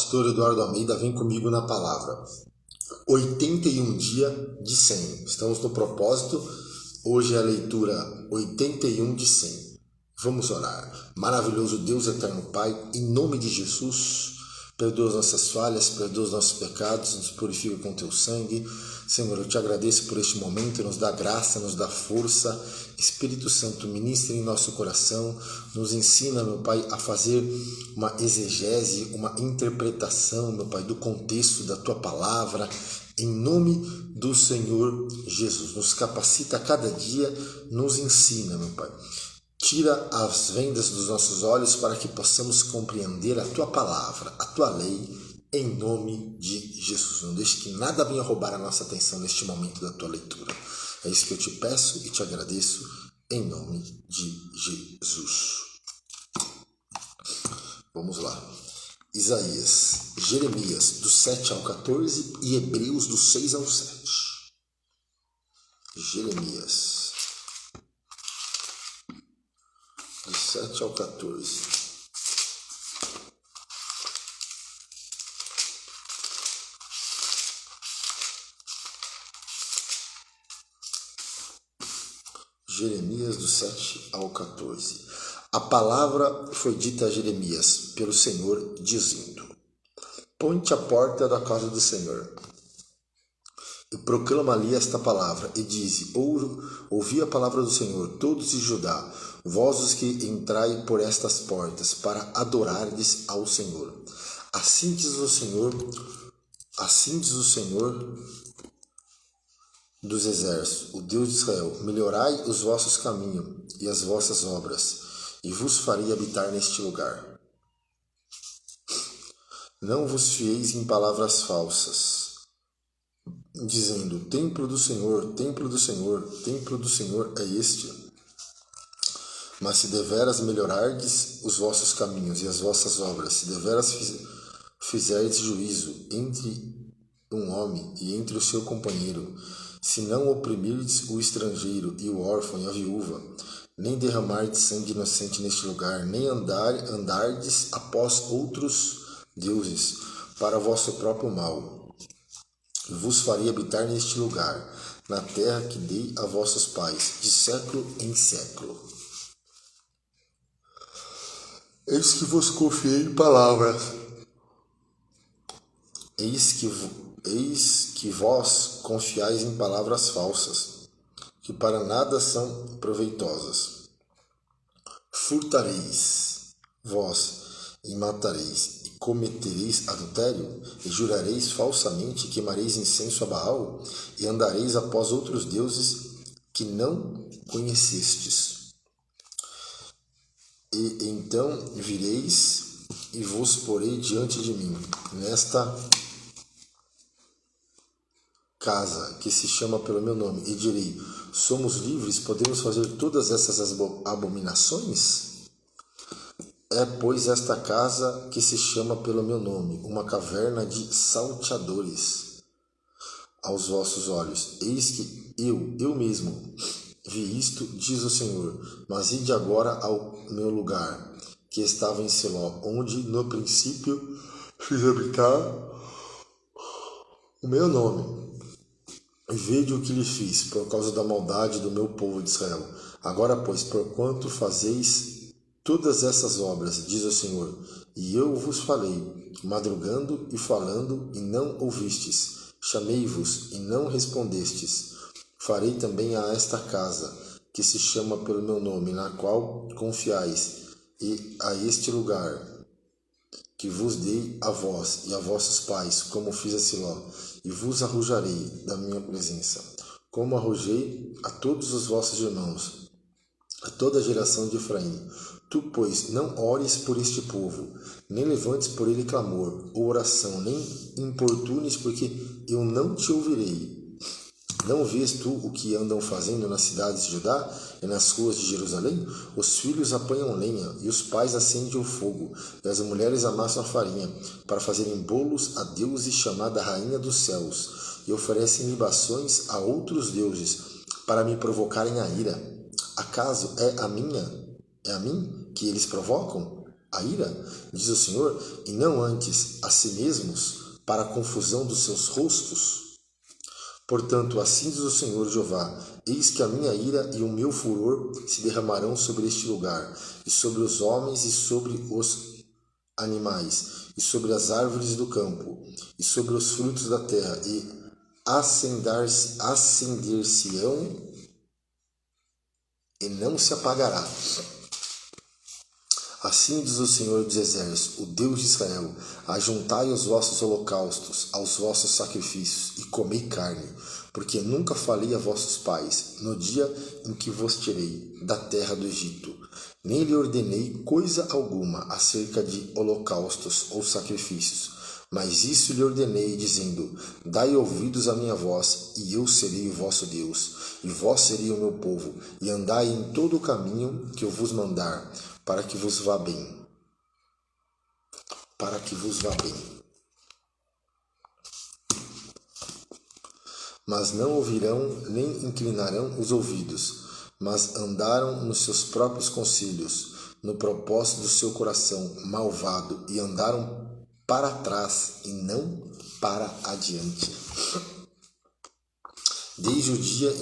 Pastor Eduardo Almeida, vem comigo na palavra. 81 dias de 100. Estamos no propósito. Hoje é a leitura 81 de 100. Vamos orar. Maravilhoso Deus, eterno Pai, em nome de Jesus, perdoa as nossas falhas, perdoa os nossos pecados, nos purifica com teu sangue. Senhor, eu te agradeço por este momento, nos dá graça, nos dá força. Espírito Santo, ministra em nosso coração, nos ensina, meu Pai, a fazer uma exegese, uma interpretação, meu Pai, do contexto da Tua palavra, em nome do Senhor Jesus. Nos capacita a cada dia, nos ensina, meu Pai. Tira as vendas dos nossos olhos para que possamos compreender a Tua palavra, a Tua lei, em nome de Jesus. Não deixe que nada venha roubar a nossa atenção neste momento da Tua leitura. É isso que eu te peço e te agradeço em nome de Jesus. Vamos lá. Isaías, Jeremias, do 7 ao 14 e Hebreus, do 6 ao 7. Jeremias, do 7 ao 14. Jeremias, do 7 ao 14. A palavra foi dita a Jeremias pelo Senhor, dizendo: Põe-te à porta da casa do Senhor, e proclama ali esta palavra, e dize: Ouvi a palavra do Senhor, todos de Judá, vós os que entrai por estas portas, para adorardes ao Senhor. Assim diz o Senhor dos exércitos, o Deus de Israel: melhorai os vossos caminhos e as vossas obras, e vos farei habitar neste lugar. Não vos fieis em palavras falsas, dizendo: templo do Senhor, templo do Senhor, templo do Senhor é este. Mas se deveras melhorardes os vossos caminhos e as vossas obras, se deveras fizerdes juízo entre um homem e entre o seu companheiro, se não oprimirdes o estrangeiro e o órfão e a viúva, nem derramardes sangue inocente neste lugar, nem andardes após outros deuses para vosso próprio mal, vos farei habitar neste lugar, na terra que dei a vossos pais, de século em século. Eis que vos confiei em palavras. Eis que vós confiais em palavras falsas, que para nada são proveitosas. Furtareis vós e matareis, e cometereis adultério, e jurareis falsamente, e queimareis incenso a Baal, e andareis após outros deuses que não conhecestes. E então vireis e vos porei diante de mim, nesta casa que se chama pelo meu nome, e direi: somos livres, podemos fazer todas essas abominações? É, pois, esta casa que se chama pelo meu nome, uma caverna de salteadores aos vossos olhos. Eis que eu mesmo vi isto, diz o Senhor. Mas ide agora ao meu lugar, que estava em Siló, onde no princípio fiz habitar o meu nome. E vede o que lhe fiz, por causa da maldade do meu povo de Israel. Agora, pois, porquanto fazeis todas essas obras, diz o Senhor, e eu vos falei, madrugando e falando, e não ouvistes, chamei-vos e não respondestes, farei também a esta casa, que se chama pelo meu nome, na qual confiais, e a este lugar, que vos dei a vós e a vossos pais, como fiz a Siló, e vos arrojarei da minha presença, como arrojei a todos os vossos irmãos, a toda a geração de Efraim. Tu, pois, não ores por este povo, nem levantes por ele clamor ou oração, nem importunes, porque eu não te ouvirei. Não vês tu o que andam fazendo nas cidades de Judá e nas ruas de Jerusalém? Os filhos apanham lenha, e os pais acendem o fogo, e as mulheres amassam a farinha, para fazerem bolos a deuses chamada Rainha dos Céus, e oferecem libações a outros deuses, para me provocarem a ira. Acaso é a mim que eles provocam? a ira, diz o Senhor, e não antes a si mesmos, para a confusão dos seus rostos? Portanto, assim diz o Senhor Jeová, eis que a minha ira e o meu furor se derramarão sobre este lugar, e sobre os homens e sobre os animais, e sobre as árvores do campo, e sobre os frutos da terra, e acender-se-ão e não se apagará. Assim diz o Senhor dos Exércitos, o Deus de Israel, ajuntai os vossos holocaustos aos vossos sacrifícios, e comei carne, porque nunca falei a vossos pais, no dia em que vos tirei da terra do Egito, nem lhe ordenei coisa alguma acerca de holocaustos ou sacrifícios, mas isso lhe ordenei, dizendo, dai ouvidos à minha voz, e eu serei o vosso Deus, e vós sereis o meu povo, e andai em todo o caminho que eu vos mandar, para que vos vá bem. Para que vos vá bem. Mas não ouvirão, nem inclinarão os ouvidos, mas andaram nos seus próprios conselhos, no propósito do seu coração malvado, e andaram para trás e não para adiante. Desde o dia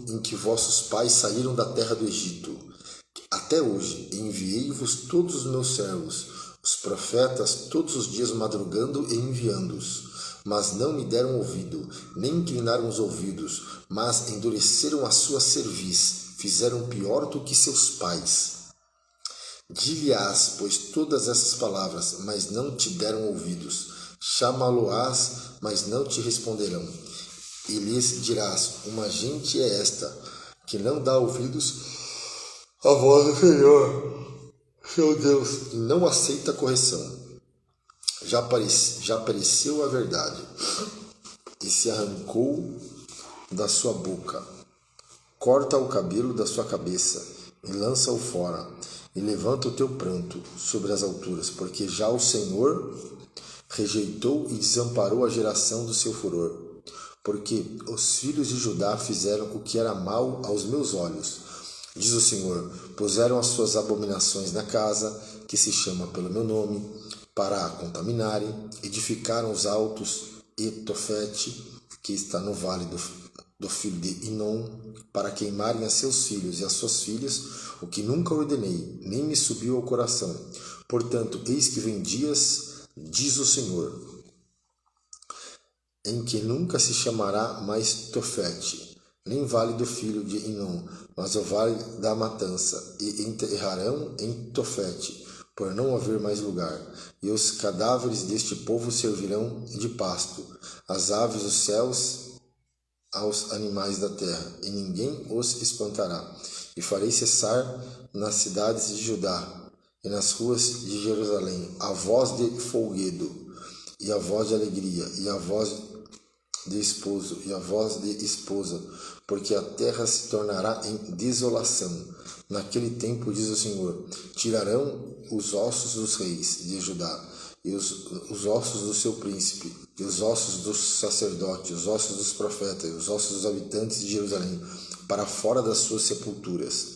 em que vossos pais saíram da terra do Egito, até hoje enviei-vos todos os meus servos, os profetas, todos os dias madrugando e enviando-os. Mas não me deram ouvido, nem inclinaram os ouvidos, mas endureceram a sua cerviz, fizeram pior do que seus pais. Dir-lhe-ás, pois, todas essas palavras, mas não te deram ouvidos. Chamá-lo-ás, mas não te responderão. E lhes dirás, uma gente é esta, que não dá ouvidos à voz do Senhor, seu Deus, e não aceita a correção. Já apareceu a verdade, e se arrancou da sua boca. Corta o cabelo da sua cabeça, e lança-o fora, e levanta o teu pranto sobre as alturas, porque já o Senhor rejeitou e desamparou a geração do seu furor. Porque os filhos de Judá fizeram o que era mal aos meus olhos, diz o Senhor, puseram as suas abominações na casa, que se chama pelo meu nome, para a contaminarem, edificaram os altos e Tofete, que está no vale do filho de Inom, para queimarem a seus filhos e as suas filhas, o que nunca ordenei, nem me subiu ao coração. Portanto, eis que vem dias, diz o Senhor, em que nunca se chamará mais Tofete, nem vale do filho de Inom, mas o vale da matança, e enterrarão em Tofete, por não haver mais lugar, e os cadáveres deste povo servirão de pasto, as aves dos céus aos animais da terra, e ninguém os espantará. E farei cessar nas cidades de Judá e nas ruas de Jerusalém a voz de folguedo, e a voz de alegria, e a voz de esposo, e a voz de esposa, porque a terra se tornará em desolação. Naquele tempo, diz o Senhor, tirarão os ossos dos reis de Judá, e os ossos do seu príncipe, e os ossos dos sacerdotes, os ossos dos profetas, e os ossos dos habitantes de Jerusalém, para fora das suas sepulturas.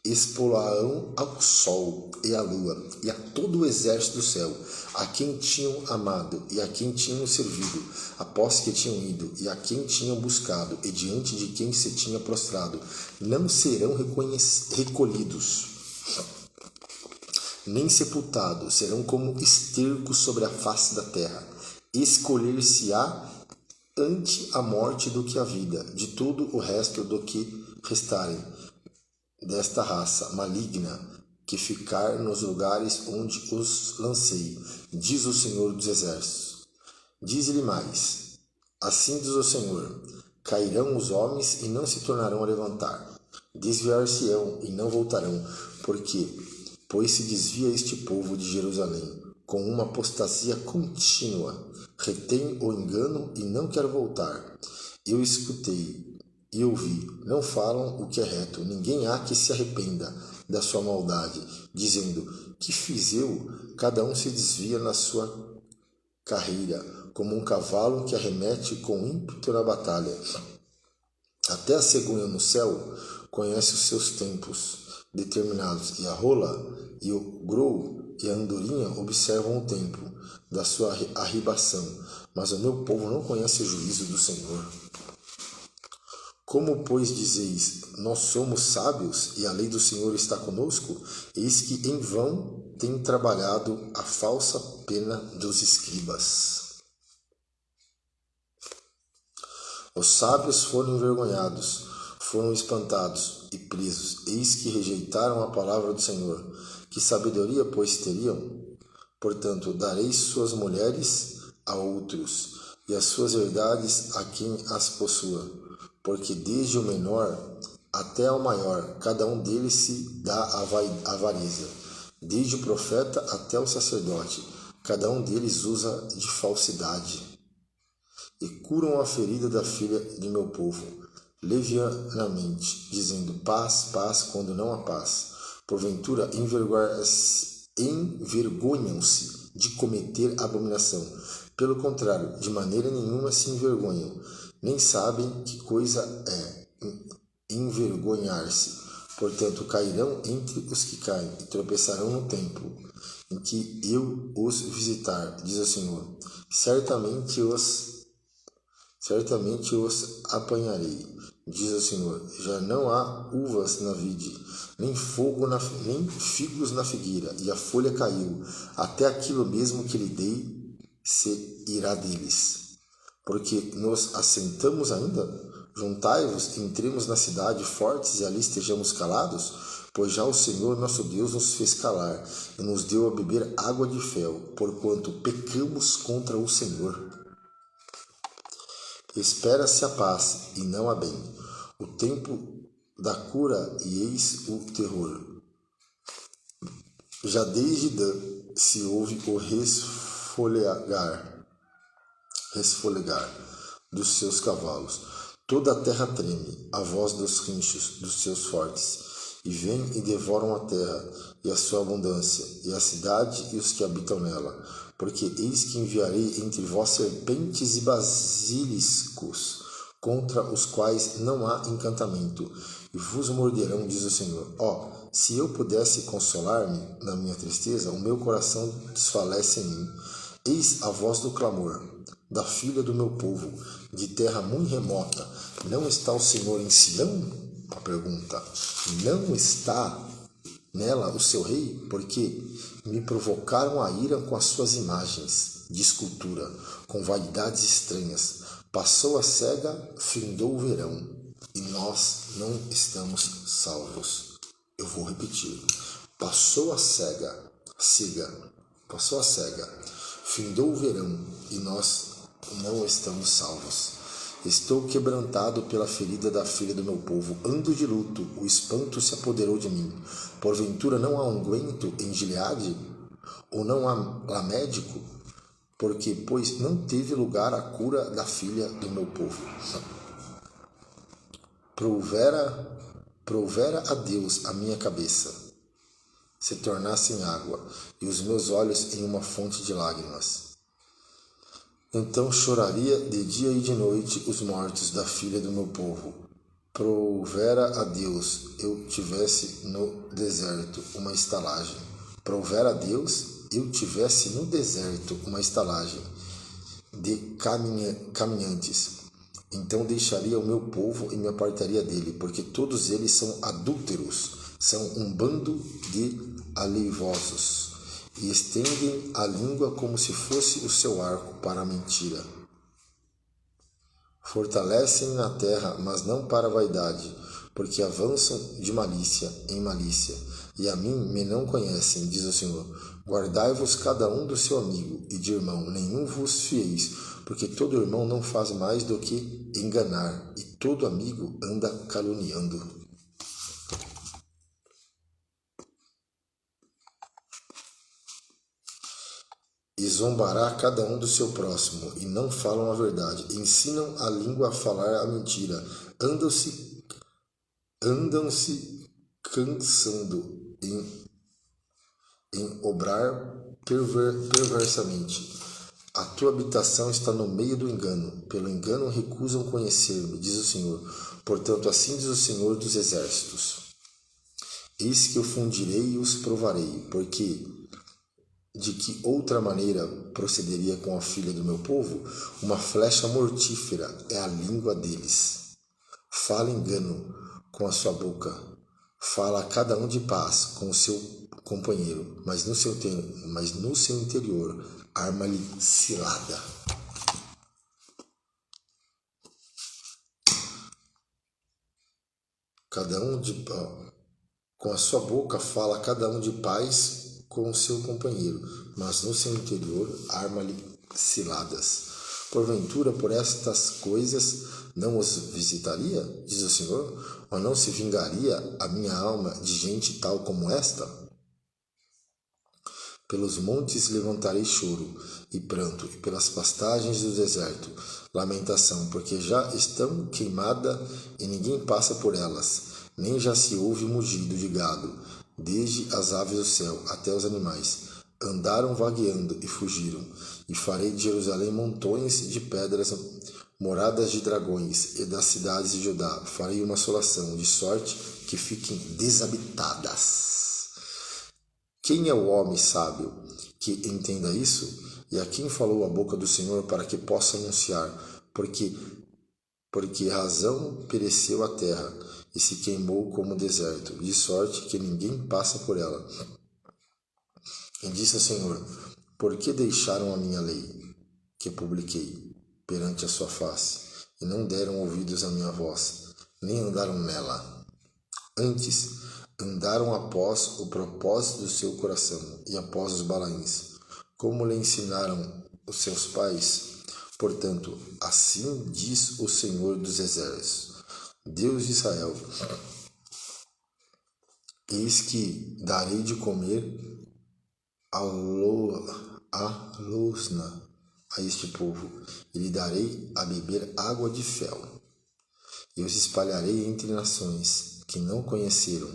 Expô-la-ão ao sol e à lua, e a todo o exército do céu, a quem tinham amado, e a quem tinham servido, após que tinham ido, e a quem tinham buscado, e diante de quem se tinha prostrado, não serão recolhidos, nem sepultados, serão como esterco sobre a face da terra. Escolher-se-á ante a morte do que a vida, de todo o resto do que restarem desta raça maligna, que ficar nos lugares onde os lancei, diz o Senhor dos Exércitos. Diz-lhe mais, assim diz o Senhor, cairão os homens e não se tornarão a levantar, desviar-se-ão e não voltarão, pois se desvia este povo de Jerusalém, com uma apostasia contínua, retém o engano e não quer voltar. Eu escutei e ouvi, não falam o que é reto, ninguém há que se arrependa da sua maldade, dizendo, que fiz eu? Cada um se desvia na sua carreira, como um cavalo que arremete com ímpeto na batalha. Até a cegonha no céu conhece os seus tempos determinados, e a rola e o grou e a andorinha observam o tempo da sua arribação, mas o meu povo não conhece o juízo do Senhor. Como, pois, dizeis, nós somos sábios e a lei do Senhor está conosco? Eis que em vão tem trabalhado a falsa pena dos escribas. Os sábios foram envergonhados, foram espantados e presos. Eis que rejeitaram a palavra do Senhor. Que sabedoria, pois, teriam? Portanto, darei suas mulheres a outros, e as suas herdades a quem as possua. Porque desde o menor até ao maior, cada um deles se dá a avareza. Desde o profeta até o sacerdote, cada um deles usa de falsidade. E curam a ferida da filha de meu povo, levianamente, dizendo paz, paz, quando não há paz. Porventura envergonham-se de cometer abominação. Pelo contrário, de maneira nenhuma se envergonham, nem sabem que coisa é envergonhar-se. Portanto, cairão entre os que caem e tropeçarão no tempo em que eu os visitar, diz o Senhor. Certamente os apanharei, diz o Senhor. Já não há uvas na vide, nem figos na figueira, e a folha caiu. Até aquilo mesmo que lhe dei se irá deles. Porque nos assentamos ainda? Juntai-vos, entremos na cidade fortes e ali estejamos calados? Pois já o Senhor nosso Deus nos fez calar e nos deu a beber água de fel, porquanto pecamos contra o Senhor. Espera-se a paz e não a bem, o tempo da cura e eis o terror. Já desde Dan se ouve o resfolegar dos seus cavalos. Toda a terra treme, a voz dos rinchos dos seus fortes, e vêm e devoram a terra e a sua abundância, e a cidade e os que habitam nela. Porque eis que enviarei entre vós serpentes e basiliscos, contra os quais não há encantamento, e vos morderão, diz o Senhor. Se eu pudesse consolar-me na minha tristeza, o meu coração desfalece em mim. Eis a voz do clamor da filha do meu povo, de terra muito remota. Não está o Senhor em Sião? A pergunta. Não está nela o seu rei? Porque me provocaram a ira com as suas imagens de escultura, com vaidades estranhas. Passou a cega, findou o verão, e nós não estamos salvos. Eu vou repetir. Passou a cega, findou o verão, e nós não estamos salvos. Estou quebrantado pela ferida da filha do meu povo, ando de luto, o espanto se apoderou de mim. Porventura não há unguento em Gileade? Ou não há médico? Porque, pois, não teve lugar a cura da filha do meu povo. Provera a Deus a minha cabeça, se tornasse em água, e os meus olhos em uma fonte de lágrimas. Então choraria de dia e de noite os mortos da filha do meu povo. Provera a Deus eu tivesse no deserto uma estalagem. Provera a Deus eu tivesse no deserto uma estalagem de caminhantes. Então deixaria o meu povo e me apartaria dele, porque todos eles são adúlteros, são um bando de aleivosos. E estendem a língua como se fosse o seu arco para a mentira. Fortalecem na terra, mas não para a vaidade, porque avançam de malícia em malícia, e a mim me não conhecem, diz o Senhor. Guardai-vos cada um do seu amigo, e de irmão nenhum vos fieis, porque todo irmão não faz mais do que enganar, e todo amigo anda caluniando. E zombará cada um do seu próximo, e não falam a verdade. Ensinam a língua a falar a mentira. Andam-se cansando em obrar perversamente. A tua habitação está no meio do engano. Pelo engano recusam conhecer-me, diz o Senhor. Portanto, assim diz o Senhor dos Exércitos. Eis que eu fundirei e os provarei, porque de que outra maneira procederia com a filha do meu povo? Uma flecha mortífera é a língua deles. Fala engano com a sua boca. Fala a cada um de paz com o seu companheiro, mas no seu interior arma-lhe cilada. Com a sua boca fala cada um de paz com o seu companheiro, mas no seu interior arma-lhe ciladas. Porventura, por estas coisas não os visitaria, diz o Senhor? Ou não se vingaria a minha alma de gente tal como esta? Pelos montes levantarei choro e pranto, e pelas pastagens do deserto lamentação, porque já estão queimadas e ninguém passa por elas, nem já se ouve mugido de gado, desde as aves do céu até os animais. Andaram vagueando e fugiram, e farei de Jerusalém montões de pedras, moradas de dragões, e das cidades de Judá farei uma assolação, de sorte que fiquem desabitadas. Quem é o homem sábio que entenda isso? E a quem falou a boca do Senhor para que possa anunciar? Porque razão pereceu a terra e se queimou como deserto, de sorte que ninguém passa por ela. E disse o Senhor: por que deixaram a minha lei, que publiquei perante a sua face, e não deram ouvidos à minha voz, nem andaram nela? Antes, andaram após o propósito do seu coração e após os Balaíns, como lhe ensinaram os seus pais. Portanto, assim diz o Senhor dos Exércitos, Deus de Israel: eis que darei de comer a losna a este povo, e lhe darei a beber água de fel. E os espalharei entre nações que não conheceram,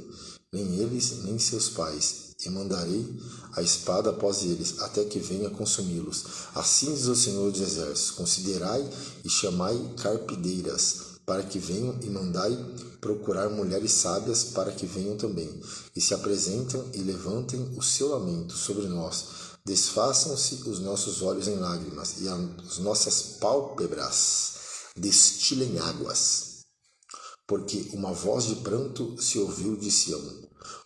nem eles, nem seus pais, e mandarei a espada após eles, até que venha consumi-los. Assim diz o Senhor dos Exércitos: considerai e chamai carpideiras, para que venham, e mandai procurar mulheres sábias, para que venham também, e se apresentem e levantem o seu lamento sobre nós. Desfaçam-se os nossos olhos em lágrimas, e as nossas pálpebras destilem águas. Porque uma voz de pranto se ouviu de Sião: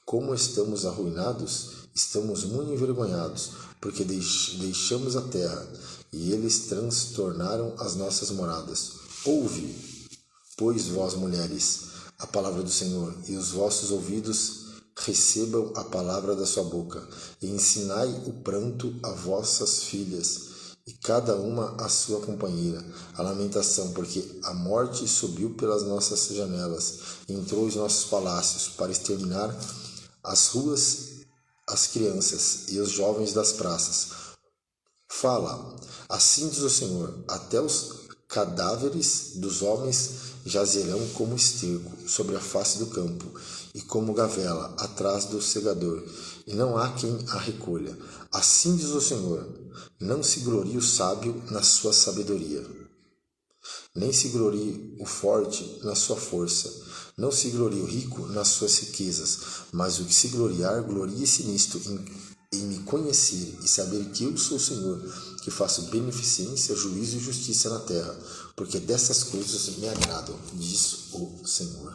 como estamos arruinados, estamos muito envergonhados, porque deixamos a terra, e eles transtornaram as nossas moradas. Ouve, pois, vós mulheres, a palavra do Senhor, e os vossos ouvidos recebam a palavra da sua boca, e ensinai o pranto a vossas filhas, e cada uma a sua companheira, a lamentação, porque a morte subiu pelas nossas janelas, e entrou os nossos palácios, para exterminar as ruas, as crianças e os jovens das praças. Fala, assim diz o Senhor: até os cadáveres dos homens jazerão como esterco sobre a face do campo, e como gavela atrás do segador, e não há quem a recolha. Assim diz o Senhor: não se glorie o sábio na sua sabedoria, nem se glorie o forte na sua força, não se glorie o rico nas suas riquezas, mas o que se gloriar, glorie-se nisto, em me conhecer e saber que eu sou o Senhor, que faço beneficência, juízo e justiça na terra, porque dessas coisas me agradam, diz o Senhor.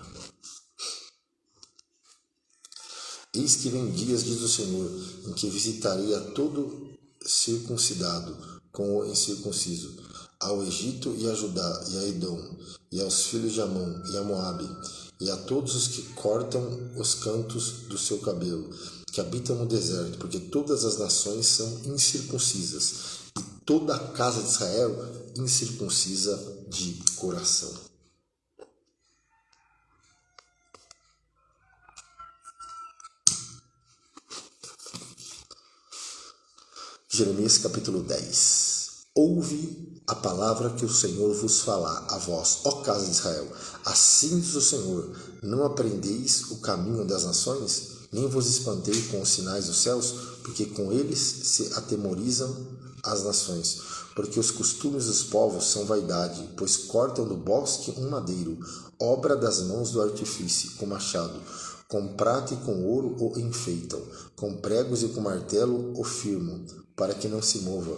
Eis que vem dias, diz o Senhor, em que visitarei a todo circuncidado com o incircunciso, ao Egito e a Judá e a Edom, e aos filhos de Amon e a Moabe, e a todos os que cortam os cantos do seu cabelo, que habitam no deserto, porque todas as nações são incircuncisas, e toda a casa de Israel incircuncisa de coração. Jeremias capítulo 10. Ouve a palavra que o Senhor vos falar a vós, ó casa de Israel. Assim diz o Senhor: não aprendeis o caminho das nações, nem vos espantei com os sinais dos céus, porque com eles se atemorizam as nações. Porque os costumes dos povos são vaidade, pois cortam do bosque um madeiro, obra das mãos do artífice, com machado. Com prata e com ouro o enfeitam, com pregos e com martelo o firmam. para que não se mova.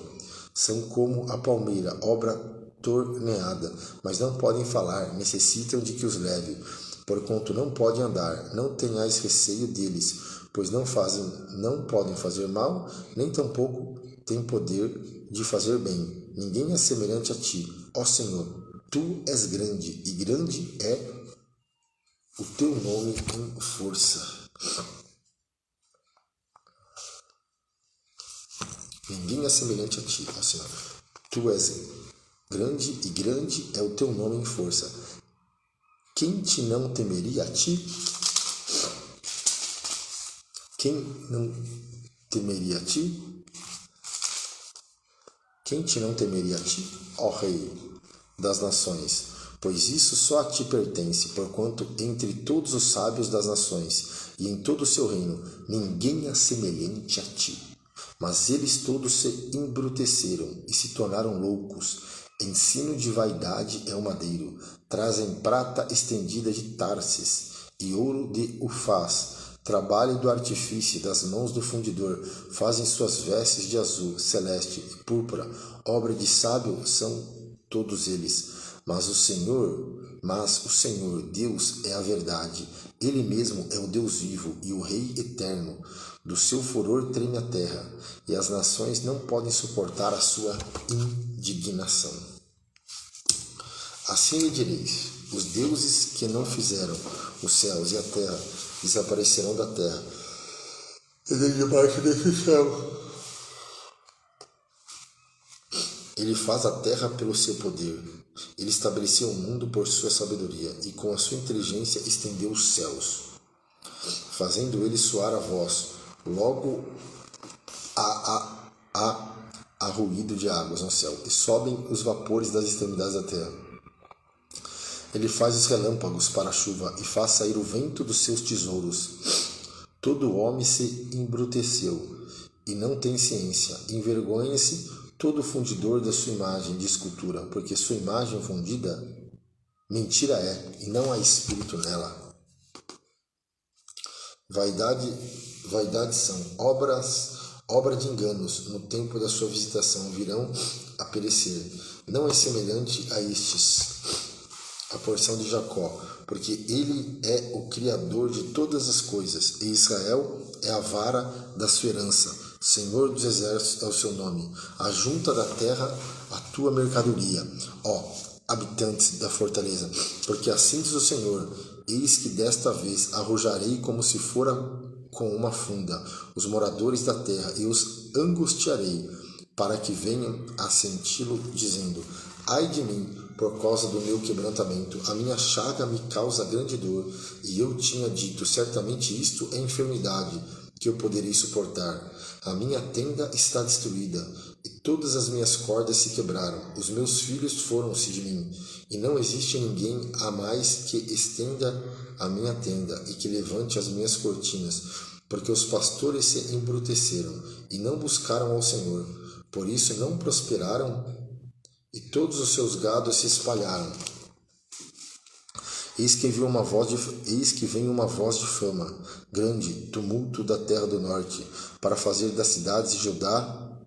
São como a palmeira, obra torneada, mas não podem falar, necessitam de que os leve, porquanto não podem andar. Não tenhais receio deles, pois não podem fazer mal, nem tampouco têm poder de fazer bem. Ninguém é semelhante a ti, ó Senhor. Tu és grande, e grande é o teu nome em força. Ninguém é semelhante a ti, ó Senhor. Tu és grande, e grande é o teu nome em força. Quem te não temeria a ti? Quem não temeria a ti? Quem te não temeria a ti, ó Rei das nações? Pois isso só a ti pertence, porquanto entre todos os sábios das nações e em todo o seu reino ninguém é semelhante a ti. Mas eles todos se embruteceram e se tornaram loucos. Ensino de vaidade é o madeiro. Trazem prata estendida de Tarsis e ouro de Ufaz. Trabalho do artifício das mãos do fundidor. Fazem suas vestes de azul, celeste e púrpura. Obra de sábio são todos eles. Mas o Senhor, Deus, é a verdade. Ele mesmo é o Deus vivo e o Rei eterno. Do seu furor treme a terra, e as nações não podem suportar a sua indignação. Assim lhe direis: os deuses que não fizeram os céus e a terra desaparecerão da terra, e de debaixo desse céu. Ele faz a terra pelo seu poder. Ele estabeleceu o mundo por sua sabedoria, e com a sua inteligência estendeu os céus, fazendo ele soar a voz. Logo há ruído de águas no céu, e sobem os vapores das extremidades da terra. Ele faz os relâmpagos para a chuva, e faz sair o vento dos seus tesouros. Todo homem se embruteceu, e não tem ciência. Envergonha-se todo fundidor da sua imagem de escultura, porque sua imagem fundida mentira é, e não há espírito nela. Vaidade são obra de enganos. No tempo da sua visitação virão a perecer. Não é semelhante a estes a porção de Jacó, porque ele é o Criador de todas as coisas, e Israel é a vara da sua herança. Senhor dos exércitos é o seu nome. Ajunta da terra a tua mercadoria, ó habitantes da fortaleza, porque assim diz o Senhor: eis que desta vez arrojarei como se fora com uma funda os moradores da terra, e os angustiarei, para que venham a senti-lo, dizendo: ai de mim, por causa do meu quebrantamento, a minha chaga me causa grande dor, e eu tinha dito: certamente isto é enfermidade que eu poderei suportar. A minha tenda está destruída, e todas as minhas cordas se quebraram. Os meus filhos foram-se de mim, e não existe ninguém a mais que estenda a minha tenda e que levante as minhas cortinas, porque os pastores se embruteceram e não buscaram ao Senhor. Por isso não prosperaram, e todos os seus gados se espalharam. Eis que vem uma voz de fama, grande tumulto da terra do norte, para fazer das cidades de Judá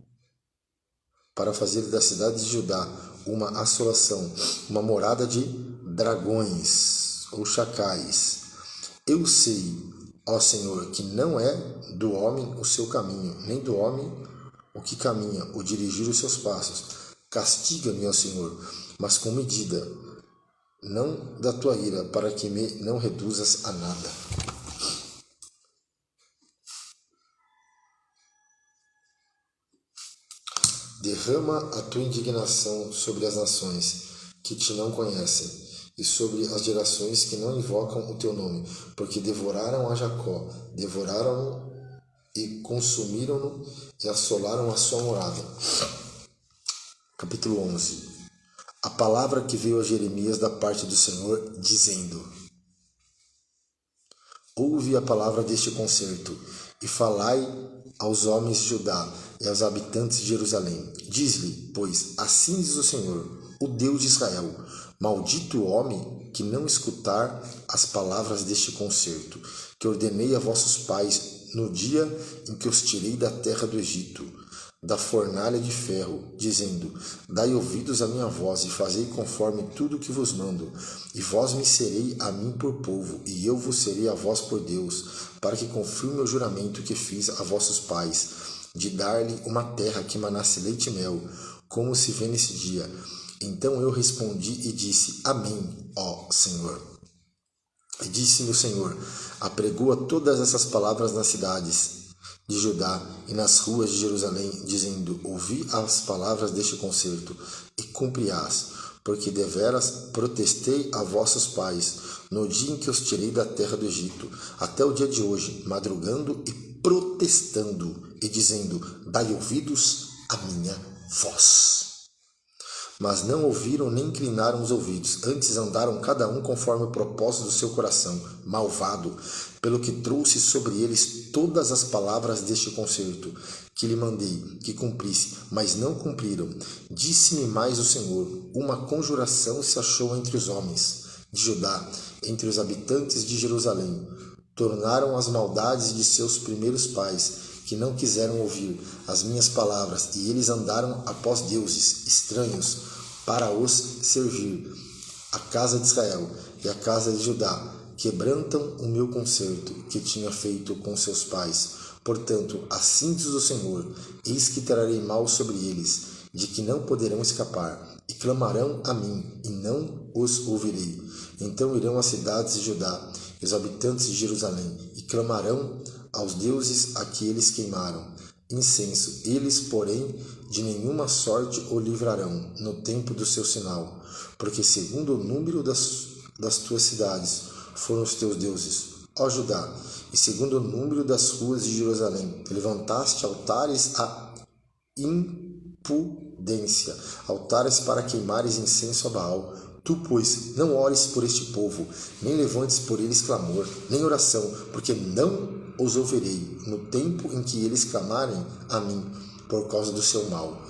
uma assolação, uma morada de dragões ou chacais. Eu sei, ó Senhor, que não é do homem o seu caminho, nem do homem o que caminha, o dirigir os seus passos. Castiga-me, ó Senhor, mas com medida, não da tua ira, para que me não reduzas a nada. Derrama a tua indignação sobre as nações que te não conhecem, e sobre as gerações que não invocam o teu nome, porque devoraram a Jacó, devoraram-no e consumiram-no e assolaram a sua morada. Capítulo 11. A palavra que veio a Jeremias da parte do Senhor, dizendo: ouve a palavra deste concerto, e falai aos homens de Judá e aos habitantes de Jerusalém. Diz-lhe, pois, assim diz o Senhor, o Deus de Israel: maldito o homem que não escutar as palavras deste concerto, que ordenei a vossos pais no dia em que os tirei da terra do Egito. da fornalha de ferro, dizendo: Dai ouvidos à minha voz, e fazei conforme tudo o que vos mando. E vós me serei a mim por povo, e eu vos serei a vós por Deus, para que confirme o juramento que fiz a vossos pais, de dar-lhe uma terra que manasse leite e mel, como se vê nesse dia. Então eu respondi e disse: Amém, ó Senhor. E disse-me o Senhor: Apregoa todas essas palavras nas cidades de Judá e nas ruas de Jerusalém, dizendo: Ouvi as palavras deste concerto e cumpri-as, porque deveras protestei a vossos pais no dia em que os tirei da terra do Egito, até o dia de hoje, madrugando e protestando e dizendo: Dai ouvidos à minha voz. Mas não ouviram nem inclinaram os ouvidos, antes andaram cada um conforme o propósito do seu coração, malvado, pelo que trouxe sobre eles todas as palavras deste concerto, que lhe mandei que cumprisse, mas não cumpriram. Disse-me mais o Senhor: uma conjuração se achou entre os homens de Judá, entre os habitantes de Jerusalém. Tornaram as maldades de seus primeiros pais, que não quiseram ouvir as minhas palavras, e eles andaram após deuses estranhos para os servir. A casa de Israel e a casa de Judá quebrantam o meu concerto que tinha feito com seus pais. Portanto, assim diz o Senhor: eis que trarei mal sobre eles, de que não poderão escapar, e clamarão a mim, e não os ouvirei. Então irão as cidades de Judá e os habitantes de Jerusalém, e clamarão aos deuses a que eles queimaram incenso. Eles, porém, de nenhuma sorte o livrarão no tempo do seu sinal, porque segundo o número das tuas cidades foram os teus deuses, ó Judá, e segundo o número das ruas de Jerusalém, levantaste altares à impudência, altares para queimares incenso a Baal. Tu, pois, não ores por este povo, nem levantes por eles clamor, nem oração, porque não os ouvirei no tempo em que eles clamarem a mim por causa do seu mal.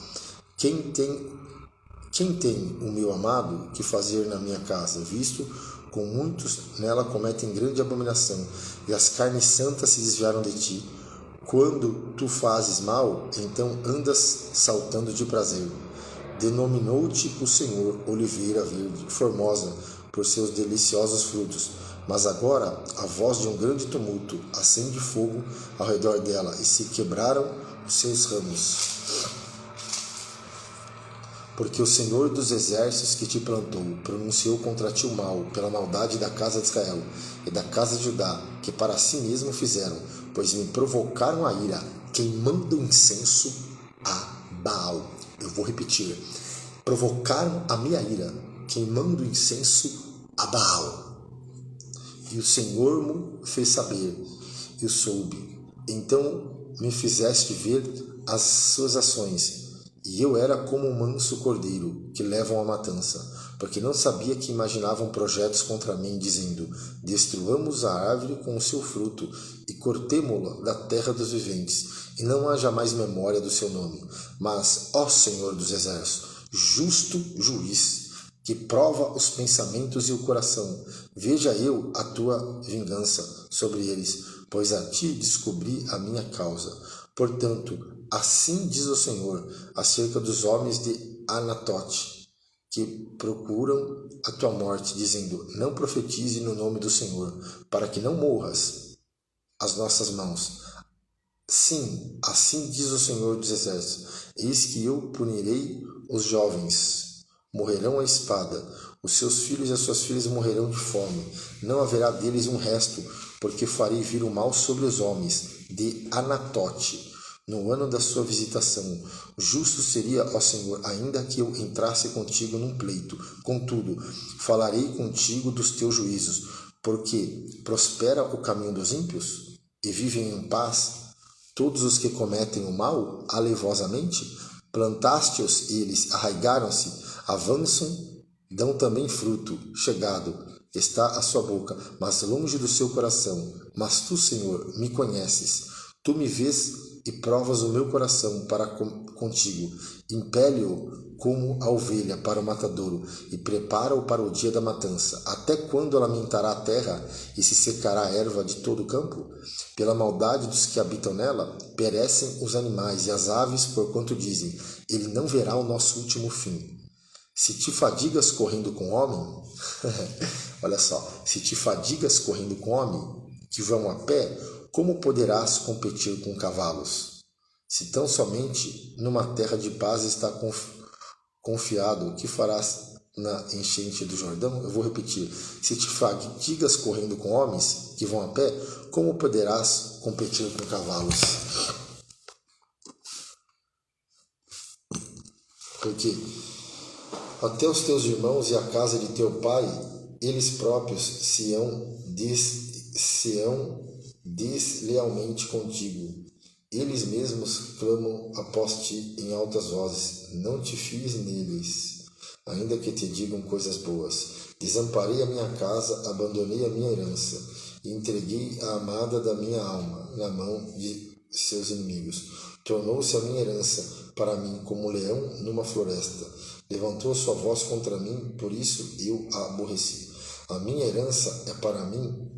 Quem tem o meu amado que fazer na minha casa, visto com muitos nela cometem grande abominação, e as carnes santas se desviaram de ti? Quando tu fazes mal, então andas saltando de prazer. Denominou-te o Senhor oliveira verde, formosa por seus deliciosos frutos. Mas agora a voz de um grande tumulto acende fogo ao redor dela, e se quebraram os seus ramos. Porque o Senhor dos exércitos que te plantou pronunciou contra ti o mal, pela maldade da casa de Israel e da casa de Judá, que para si mesmo fizeram, pois me provocaram a ira, queimando incenso a Baal. Eu vou repetir: provocaram a minha ira, queimando incenso a Baal. E o Senhor me fez saber, eu soube. Então me fizeste ver as suas ações, e eu era como um manso cordeiro que levam à matança, porque não sabia que imaginavam projetos contra mim, dizendo: destruamos a árvore com o seu fruto, e cortemo-la da terra dos viventes, e não há jamais memória do seu nome. Mas, ó Senhor dos exércitos, justo juiz, que prova os pensamentos e o coração, veja eu a tua vingança sobre eles, pois a ti descobri a minha causa. Portanto, assim diz o Senhor acerca dos homens de Anatote, que procuram a tua morte, dizendo: não profetize no nome do Senhor, para que não morras às nossas mãos. Sim, assim diz o Senhor dos exércitos: eis que eu punirei os jovens, morrerão à espada, os seus filhos e as suas filhas morrerão de fome, não haverá deles um resto, porque farei vir o mal sobre os homens de Anatote, no ano da sua visitação. Justo seria, ó Senhor, ainda que eu entrasse contigo num pleito. Contudo, falarei contigo dos teus juízos, porque prospera o caminho dos ímpios, e vivem em paz todos os que cometem o mal alevosamente. Plantaste-os e eles arraigaram-se, avançam, dão também fruto, chegado está a sua boca, mas longe do seu coração. Mas tu, Senhor, me conheces, tu me vês e provas o meu coração para contigo, impele-o como a ovelha para o matadouro e prepara-o para o dia da matança. Até quando lamentará a terra e se secará a erva de todo o campo? Pela maldade dos que habitam nela, perecem os animais e as aves, porquanto dizem, ele não verá o nosso último fim. Se te fadigas correndo com homem, olha só, se te fadigas correndo com homem, que vão a pé, como poderás competir com cavalos? Se tão somente numa terra de paz está confiado, o que farás na enchente do Jordão? Eu vou repetir. Se te fadigas correndo com homens que vão a pé, como poderás competir com cavalos? Porque até os teus irmãos e a casa de teu pai, eles próprios se-ão deslealmente contigo. Eles mesmos clamam após ti em altas vozes. Não te fies neles, ainda que te digam coisas boas. Desamparei a minha casa, abandonei a minha herança, e entreguei a amada da minha alma na mão de seus inimigos. Tornou-se a minha herança para mim como um leão numa floresta. Levantou sua voz contra mim, por isso eu a aborreci. A minha herança é para mim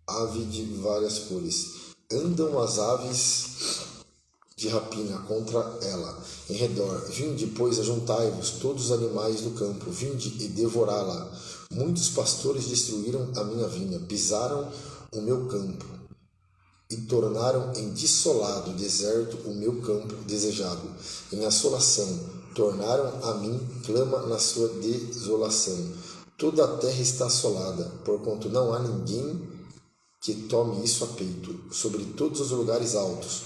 ave de várias cores. Andam as aves de rapina contra ela em redor. Vinde, pois, ajuntai-vos, todos os animais do campo, vinde e devorá-la. Muitos pastores destruíram a minha vinha, pisaram o meu campo e tornaram em desolado deserto o meu campo desejado. Em assolação tornaram a mim clama na sua desolação. Toda a terra está assolada, porquanto não há ninguém que tome isso a peito. Sobre todos os lugares altos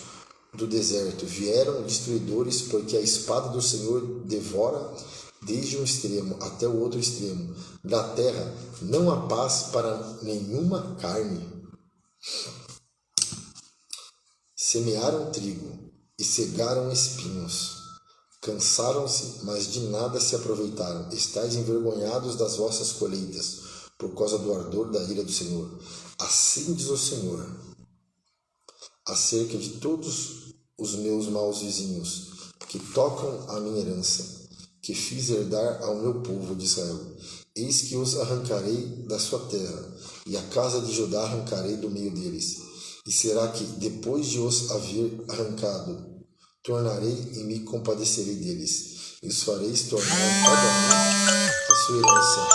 do deserto vieram destruidores, porque a espada do Senhor devora desde um extremo até o outro extremo. Da terra não há paz para nenhuma carne. Semearam trigo e cegaram espinhos. Cansaram-se, mas de nada se aproveitaram. Estais envergonhados das vossas colheitas, por causa do ardor da ira do Senhor. Assim diz o Senhor, acerca de todos os meus maus vizinhos, que tocam a minha herança, que fiz herdar ao meu povo de Israel. Eis que os arrancarei da sua terra, e a casa de Judá arrancarei do meio deles. E será que, depois de os haver arrancado, tornarei e me compadecerei deles, e os fareis tornar cada um a sua herança,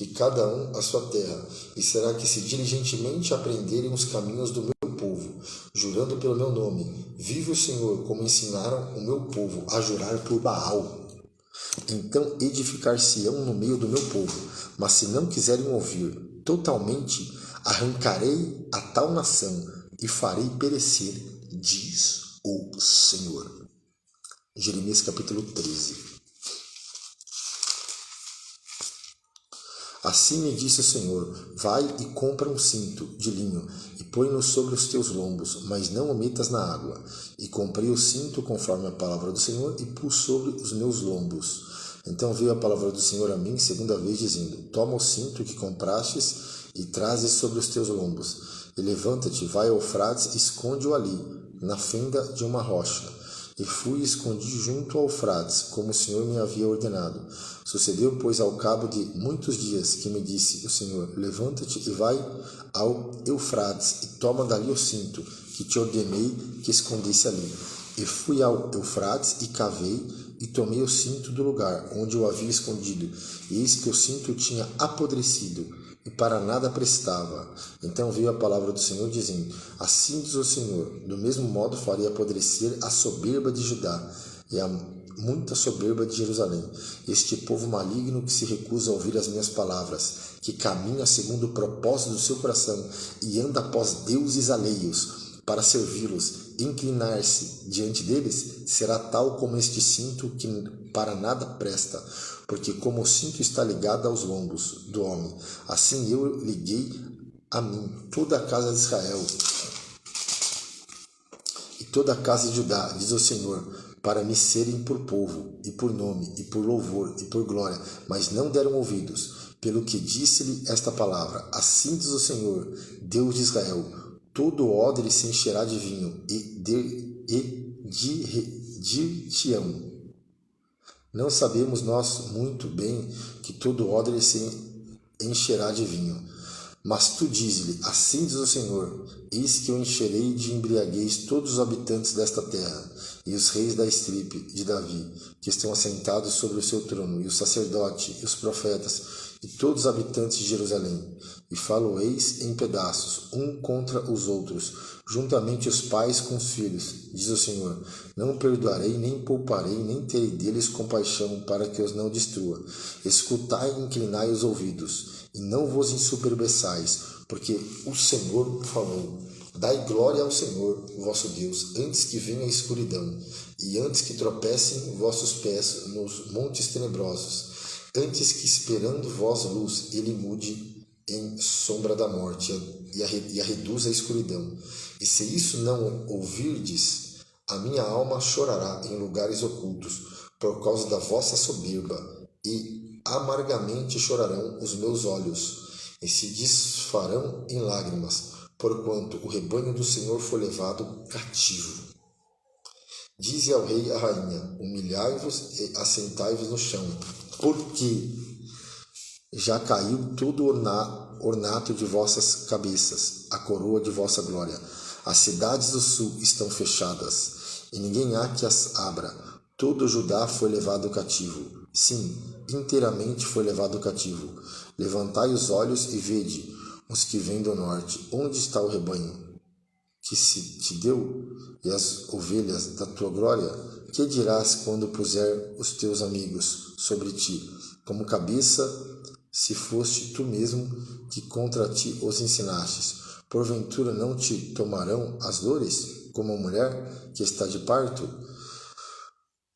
e cada um a sua terra. E será que, se diligentemente aprenderem os caminhos do meu povo, jurando pelo meu nome, vive o Senhor, como ensinaram o meu povo a jurar por Baal, então edificar-se-ão no meio do meu povo. Mas se não quiserem ouvir, totalmente arrancarei a tal nação e farei perecer, diz o Senhor. Jeremias capítulo 13. Assim me disse o Senhor, vai e compra um cinto de linho e põe-no sobre os teus lombos, mas não o metas na água. E comprei o cinto conforme a palavra do Senhor e pus sobre os meus lombos. Então veio a palavra do Senhor a mim segunda vez, dizendo, toma o cinto que comprastes e trazes sobre os teus lombos. E levanta-te, vai ao Eufrates e esconde-o ali, na fenda de uma rocha. E fui e escondi junto ao Eufrates, como o Senhor me havia ordenado. Sucedeu, pois, ao cabo de muitos dias, que me disse o Senhor, levanta-te e vai ao Eufrates, e toma dali o cinto, que te ordenei que escondesse ali. E fui ao Eufrates, e cavei, e tomei o cinto do lugar, onde o havia escondido. E eis que o cinto tinha apodrecido, e para nada prestava. Então veio a palavra do Senhor, dizendo, assim diz o Senhor, do mesmo modo farei apodrecer a soberba de Judá, e a muita soberba de Jerusalém. Este povo maligno que se recusa a ouvir as minhas palavras, que caminha segundo o propósito do seu coração, e anda após deuses alheios, para servi-los, inclinar-se diante deles, será tal como este cinto que para nada presta, porque como o cinto está ligado aos lombos do homem, assim eu liguei a mim toda a casa de Israel e toda a casa de Judá, diz o Senhor, para me serem por povo, e por nome, e por louvor, e por glória, mas não deram ouvidos, pelo que disse-lhe esta palavra, assim diz o Senhor, Deus de Israel, todo odre se encherá de vinho, e dir-te-ão: não sabemos nós muito bem que todo odre se encherá de vinho. Mas tu dize-lhe: assim diz o Senhor, eis que eu encherei de embriaguez todos os habitantes desta terra, e os reis da estirpe de Davi, que estão assentados sobre o seu trono, e o sacerdote, e os profetas, e todos os habitantes de Jerusalém. E falo-eis em pedaços, um contra os outros, juntamente os pais com os filhos, diz o Senhor. Não perdoarei, nem pouparei, nem terei deles compaixão, para que os não destrua. Escutai e inclinai os ouvidos, e não vos ensoberbeçais, porque o Senhor falou. Dai glória ao Senhor, vosso Deus, antes que venha a escuridão, e antes que tropecem vossos pés nos montes tenebrosos, antes que, esperando vós luz, ele mude em sombra da morte e a reduza à escuridão. E se isso não ouvirdes, a minha alma chorará em lugares ocultos, por causa da vossa soberba, e amargamente chorarão os meus olhos, e se desfarão em lágrimas, porquanto o rebanho do Senhor foi levado cativo. Dize ao rei e à rainha: humilhai-vos e assentai-vos no chão, porque já caiu todo o ornato de vossas cabeças, a coroa de vossa glória. As cidades do sul estão fechadas, e ninguém há que as abra. Todo Judá foi levado cativo. Sim, inteiramente foi levado cativo. Levantai os olhos e vede os que vêm do norte. Onde está o rebanho que se te deu, e as ovelhas da tua glória? Que dirás quando puser os teus amigos sobre ti, como cabeça, se foste tu mesmo que contra ti os ensinastes? Porventura não te tomarão as dores, como a mulher que está de parto?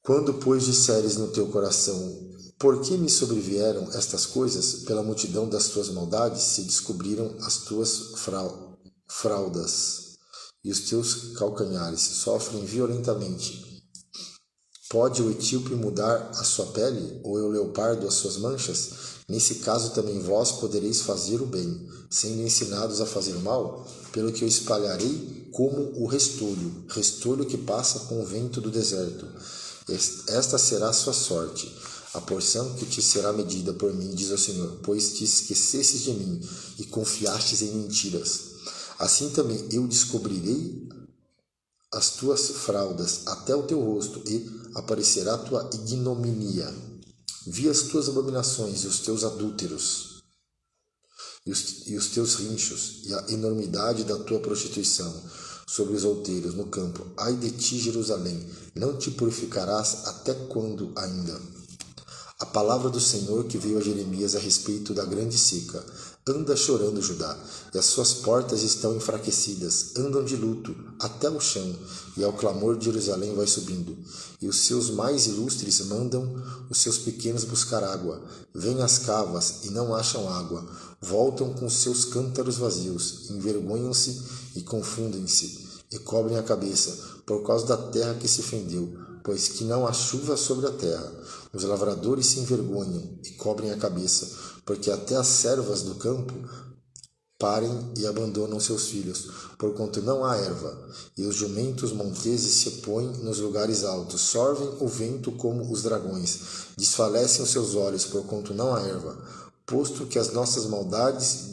Quando, pois, disseres no teu coração: por que me sobrevieram estas coisas? Pela multidão das tuas maldades se descobriram as tuas fraldas, e os teus calcanhares sofrem violentamente. Pode o etíope mudar a sua pele, ou o leopardo as suas manchas? Nesse caso também vós podereis fazer o bem, sendo ensinados a fazer o mal, pelo que eu espalharei como o restolho que passa com o vento do deserto. Esta será a sua sorte, a porção que te será medida por mim, diz o Senhor, pois te esquecestes de mim e confiastes em mentiras. Assim também eu descobrirei as tuas fraldas até o teu rosto, e aparecerá a tua ignomínia. Vi as tuas abominações e os teus adúlteros, e os teus rinchos, e a enormidade da tua prostituição sobre os outeiros no campo. Ai de ti, Jerusalém, não te purificarás até quando ainda? A palavra do Senhor que veio a Jeremias a respeito da grande seca. Anda chorando, Judá, e as suas portas estão enfraquecidas, andam de luto até o chão, e ao clamor de Jerusalém vai subindo. E os seus mais ilustres mandam os seus pequenos buscar água. Vêm às cavas e não acham água. Voltam com seus cântaros vazios, envergonham-se e confundem-se, e cobrem a cabeça, por causa da terra que se fendeu, pois que não há chuva sobre a terra. Os lavradores se envergonham e cobrem a cabeça, porque até as servas do campo parem e abandonam seus filhos, porquanto não há erva. E os jumentos monteses se põem nos lugares altos, sorvem o vento como os dragões, desfalecem os seus olhos, porquanto não há erva. Posto que as nossas maldades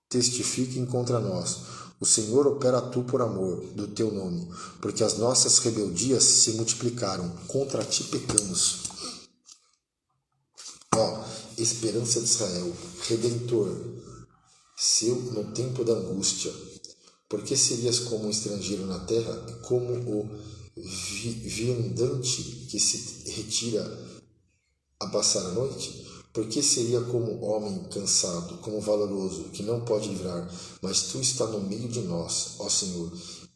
testifiquem contra nós, o Senhor opera tu por amor do teu nome, porque as nossas rebeldias se multiplicaram, contra ti pecamos. Esperança de Israel, Redentor, seu no tempo da angústia. Porque serias como um estrangeiro na terra, e como o viandante que se retira a passar a noite? Porque seria como homem cansado, como valoroso, que não pode livrar, mas tu está no meio de nós, ó Senhor,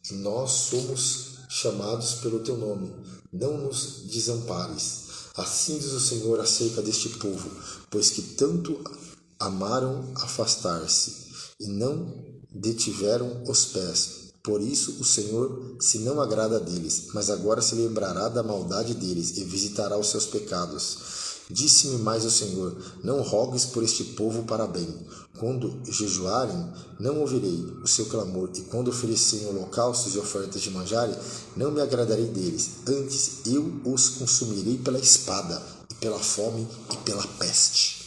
e nós somos chamados pelo teu nome. Não nos desampares. Assim diz o Senhor acerca deste povo, pois que tanto amaram afastar-se, e não detiveram os pés. Por isso o Senhor se não agrada deles, mas agora se lembrará da maldade deles, e visitará os seus pecados. Disse-me mais o Senhor: não rogues por este povo para bem. Quando jejuarem, não ouvirei o seu clamor, e quando oferecerem holocaustos e ofertas de manjarem, não me agradarei deles. Antes eu os consumirei pela espada, e pela fome, e pela peste.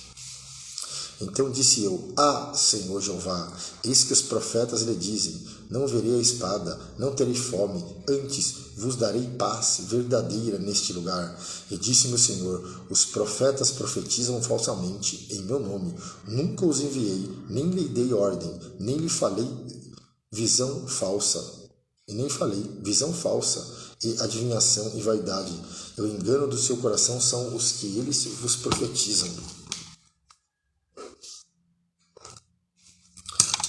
Então disse eu: Senhor Jeová, eis que os profetas lhe dizem: não verei a espada, não terei fome, antes vos darei paz verdadeira neste lugar. E disse-me o Senhor: os profetas profetizam falsamente em meu nome. Nunca os enviei, nem lhe dei ordem, nem lhe falei visão falsa. Visão falsa e adivinhação e vaidade. E o engano do seu coração são os que eles vos profetizam.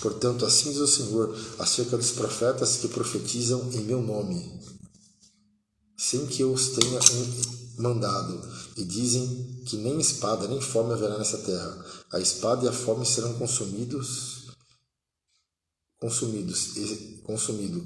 Portanto, assim diz o Senhor acerca dos profetas que profetizam em meu nome, sem que eu os tenha mandado, e dizem que nem espada nem fome haverá nessa terra. A espada e a fome serão consumidos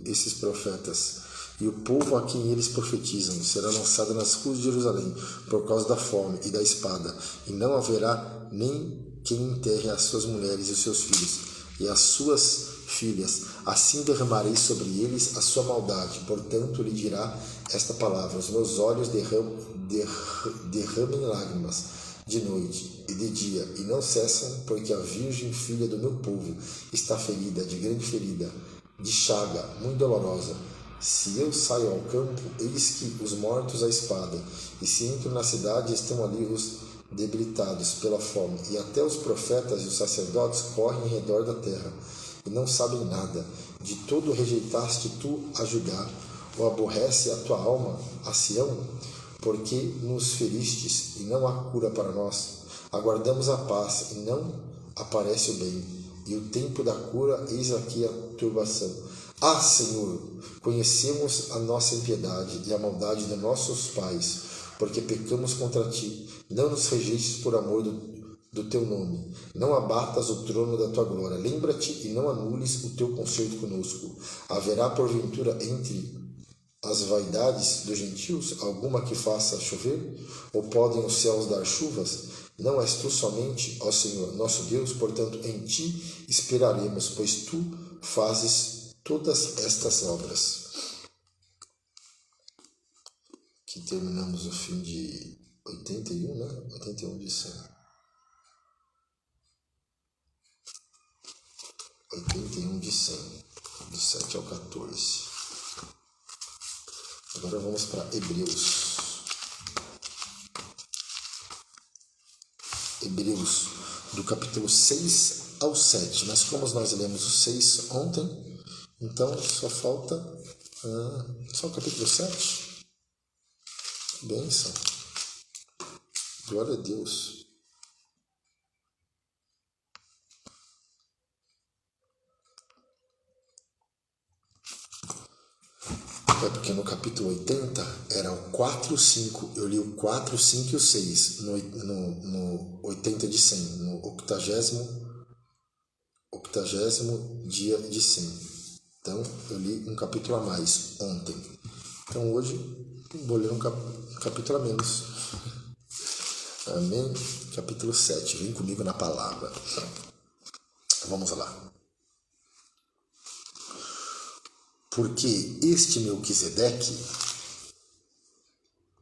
esses profetas, e o povo a quem eles profetizam será lançado nas ruas de Jerusalém por causa da fome e da espada, e não haverá nem quem enterre as suas mulheres e os seus filhos e as suas filhas. Assim derramarei sobre eles a sua maldade. Portanto lhe dirá esta palavra: os meus olhos derramem lágrimas de noite e de dia, e não cessam, porque a virgem filha do meu povo está ferida, de grande ferida, de chaga muito dolorosa. Se eu saio ao campo, eis que os mortos à espada, e se entro na cidade, estão ali os debilitados pela fome, e até os profetas e os sacerdotes correm em redor da terra, e não sabem nada. De todo rejeitaste tu a Judá, ou aborrece a tua alma a Sião? Porque nos feristes, e não há cura para nós. Aguardamos a paz, e não aparece o bem, e o tempo da cura, eis aqui a turbação. Senhor, conhecemos a nossa impiedade e a maldade de nossos pais, porque pecamos contra ti. Não nos rejeites por amor do teu nome. Não abatas o trono da tua glória. Lembra-te e não anules o teu concerto conosco. Haverá porventura entre as vaidades dos gentios alguma que faça chover? Ou podem os céus dar chuvas? Não és tu somente, ó Senhor, nosso Deus, portanto em ti esperaremos, pois tu fazes todas estas obras. Aqui terminamos o fim de 81, né? 81 de 100. 81 de 100, do 7 ao 14. Agora vamos para Hebreus. Hebreus, do capítulo 6 ao 7. Mas como nós lemos o 6 ontem, então só falta só o capítulo 7. Bênção. Glória a Deus. É porque no capítulo 80 era o 4, o 5. Eu li o 4, o 5 e o 6 no 80 de 100, no 80º dia de 100. Então eu li um capítulo a mais ontem. Então hoje vou ler um capítulo a menos. Amém? Capítulo 7. Vem comigo na palavra. Vamos lá. Porque este Melquisedeque,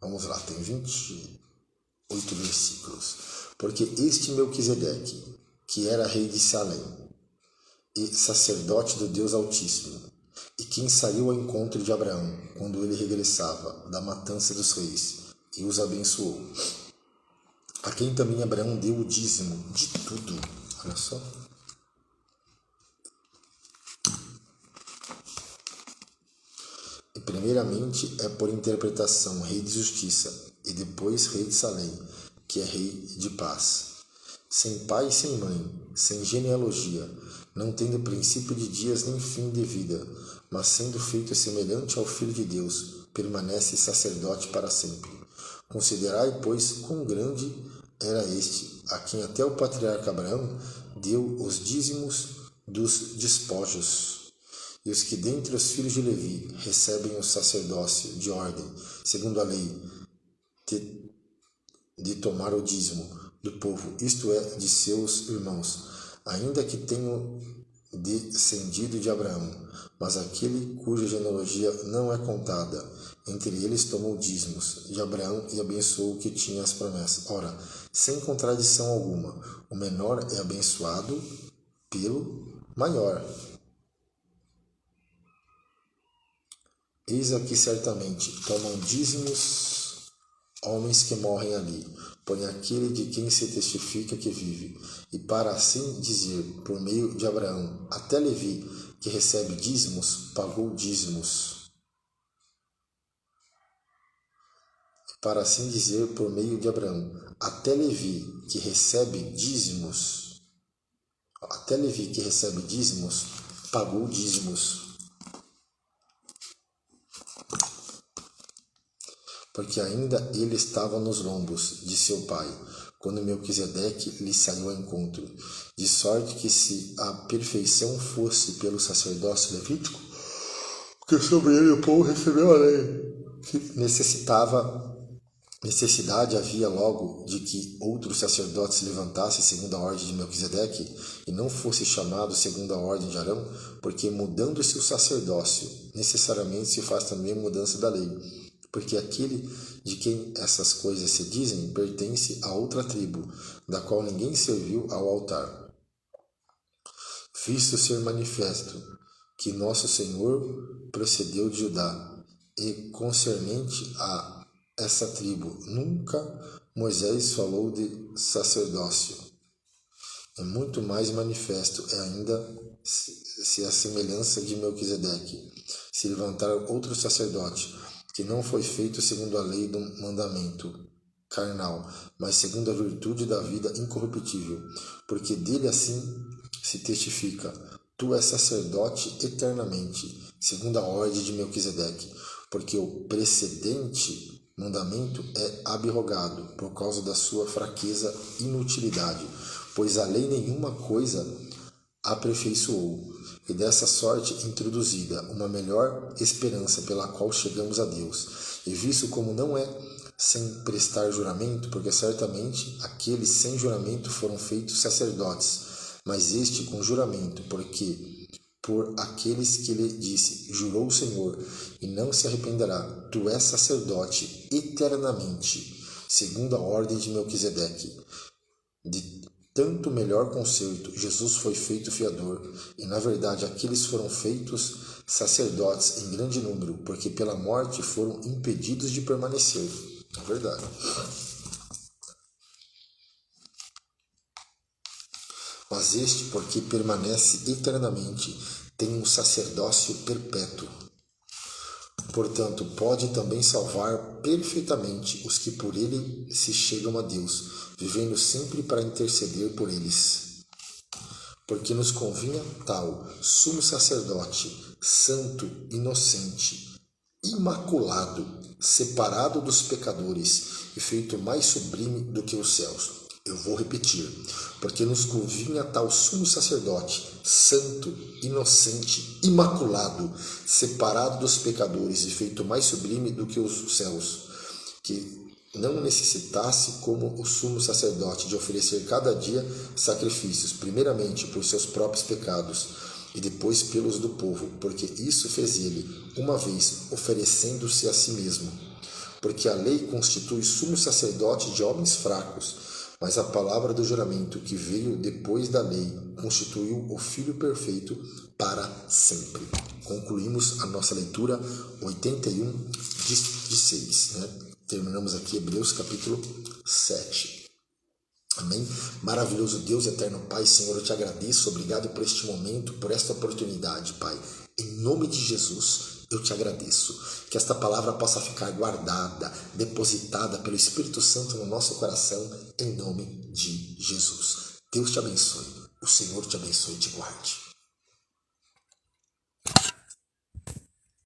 vamos lá, tem 28 versículos. Porque este Melquisedeque, que era rei de Salém e sacerdote do Deus Altíssimo, e quem saiu ao encontro de Abraão quando ele regressava da matança dos reis e os abençoou, a quem também Abraão deu o dízimo de tudo. Olha só. E primeiramente é por interpretação rei de justiça, e depois rei de Salém, que é rei de paz. Sem pai e sem mãe, sem genealogia, não tendo princípio de dias nem fim de vida, mas sendo feito semelhante ao Filho de Deus, permanece sacerdote para sempre. Considerai, pois, quão grande era este, a quem até o patriarca Abraão deu os dízimos dos despojos. E os que dentre os filhos de Levi recebem o sacerdócio de ordem, segundo a lei de tomar o dízimo do povo, isto é, de seus irmãos, ainda que tenham descendido de Abraão, mas aquele cuja genealogia não é contada, entre eles tomou dízimos de Abraão e abençoou o que tinha as promessas. Ora, sem contradição alguma, o menor é abençoado pelo maior. Eis aqui certamente tomam dízimos homens que morrem ali, porém aquele de quem se testifica que vive, e para assim dizer, por meio de Abraão, até Levi, que recebe dízimos, pagou dízimos. Para assim dizer, por meio de Abraão, até Levi, que recebe dízimos, pagou dízimos. Porque ainda ele estava nos lombos de seu pai, quando Melquisedeque lhe saiu ao encontro, de sorte que se a perfeição fosse pelo sacerdócio levítico, porque sobre ele o povo recebeu a lei, que necessidade havia logo de que outro sacerdote se levantasse segundo a ordem de Melquisedeque, e não fosse chamado segundo a ordem de Arão, porque mudando-se o sacerdócio, necessariamente se faz também mudança da lei. Porque aquele de quem essas coisas se dizem pertence a outra tribo, da qual ninguém serviu ao altar. Visto ser manifesto que nosso Senhor procedeu de Judá, e concernente a essa tribo, nunca Moisés falou de sacerdócio. É muito mais manifesto ainda se a semelhança de Melquisedeque se levantar outro sacerdote, que não foi feito segundo a lei do mandamento carnal, mas segundo a virtude da vida incorruptível, porque dele assim se testifica, tu és sacerdote eternamente, segundo a ordem de Melquisedeque, porque o precedente mandamento é abrogado por causa da sua fraqueza e inutilidade, pois a lei nenhuma coisa aperfeiçoou, e dessa sorte introduzida uma melhor esperança pela qual chegamos a Deus, e visto como não é sem prestar juramento, porque certamente aqueles sem juramento foram feitos sacerdotes, mas este com juramento, porque por aqueles que lhe disse, jurou o Senhor, e não se arrependerá, tu és sacerdote eternamente, segundo a ordem de Melquisedeque. De tanto melhor concerto, Jesus foi feito fiador, e na verdade aqueles foram feitos sacerdotes em grande número, porque pela morte foram impedidos de permanecer. É verdade. Mas este, porque permanece eternamente, tem um sacerdócio perpétuo. Portanto, pode também salvar perfeitamente os que por ele se chegam a Deus, vivendo sempre para interceder por eles. Porque nos convinha tal sumo sacerdote, santo, inocente, imaculado, separado dos pecadores e feito mais sublime do que os céus. Eu vou repetir, porque nos convinha tal sumo sacerdote, santo, inocente, imaculado, separado dos pecadores e feito mais sublime do que os céus, que não necessitasse, como o sumo sacerdote, de oferecer cada dia sacrifícios, primeiramente por seus próprios pecados e depois pelos do povo, porque isso fez ele, uma vez, oferecendo-se a si mesmo. Porque a lei constitui sumo sacerdote de homens fracos, mas a palavra do juramento que veio depois da lei constituiu o Filho perfeito para sempre. Concluímos a nossa leitura 81 de 6. Terminamos aqui Hebreus capítulo 7. Amém? Maravilhoso Deus, eterno Pai, Senhor, eu te agradeço. Obrigado por este momento, por esta oportunidade, Pai. Em nome de Jesus, eu te agradeço. Que esta palavra possa ficar guardada, depositada pelo Espírito Santo no nosso coração, em nome de Jesus. Deus te abençoe. O Senhor te abençoe e te guarde.